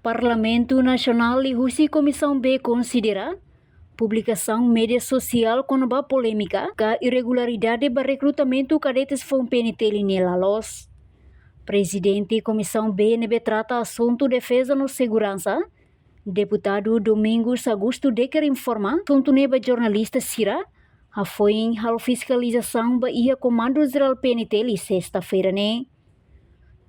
Parlamento Nacional e Comissão B considera publicação mídia social com uma polêmica que irregularidade para recrutamento cadetes foi PNT linha los. Presidente Comissão B nebe trata assunto defesa no segurança. Deputado Domingos Augusto Decker informa assunto nebe jornalista Sira a foi em fiscalização ba ia Comando Geral PNT li sexta-feira né.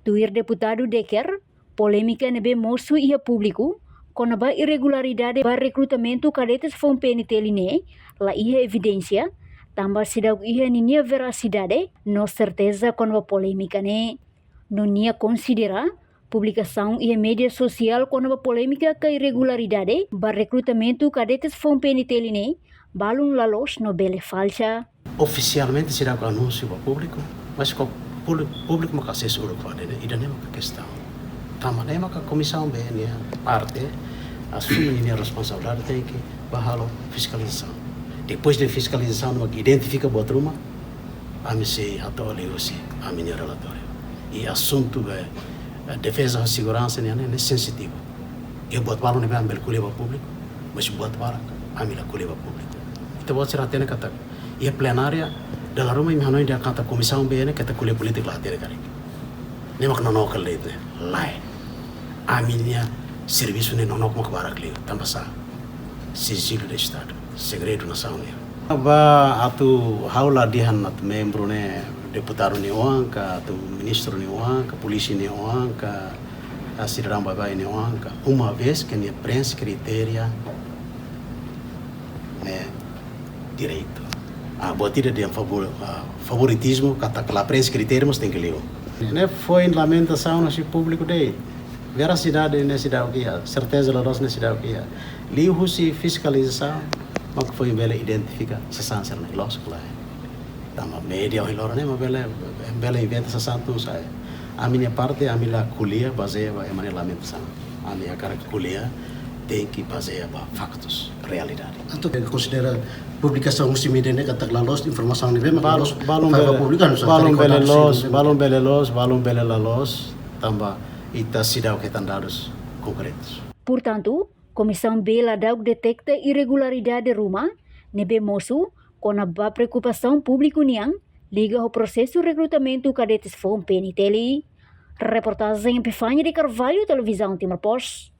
Tuir deputado Decker polêmica nebe moço ia público com a irregularidade para recrutamento cadetes foi PNT line, la ia evidência, também se dá ia ninha veracidade, não certeza com a polêmica né. Não ia considerar publicação e mídia social com a polêmica que irregularidade para recrutamento cadetes foi PNT line, balum la los no bele falsa. Oficialmente será o anúncio ao público, mas o público não se seguro para ele, e não é uma questão. Também é uma comissão B, parte assume a responsabilidade, tem que barrar a fiscalização. Depois da fiscalização, não identifica a truma, a mim se atole a minha relatória. E assunto é defesa e segurança é sensitivo. Eu boto bala no meu coleva público, mas boto bala a minha coleva público. Então você será tendo que e a plenária da Roma me hanoi da canta comissão B que está colhe política lá ter cara. Nem que não que leite lá. A minha serviço nem não como que barakli também sa sigilo do estado segredo nacional. Aba atu haula dihan at membro ne deputado ni wanka atu ministro ni wanka polisi ni wanka asiram babai ni wanka uma vez que ne prensa criteria né direito a botida de favoritismo kata la prensa critério mas tem que ler né foi em lamentação no público dele veracidade nessa cidade aqui, certeza da nossa cidade aqui. Liu se fiscalização, mas que foi bela identifica se sanção na lógico lá. Tama média ou lora né, mas bela inventa se santo sai. A minha parte a minha colher baseia em maneira lamentação. A minha cara colher tem que baseia em factos, realidade. Então considera publicação multimédia né que lalos informação ne bem balon bela los tamba ita sidau que estão dados concretos. Portanto, Comissão B ladau detecta irregularidade rumah, nebe moço, com a preocupação público niang, liga ao processo de recrutamento cadetes FOM PNT. Reportagem em Epifânia de Carvalho, Televisão Timor Post.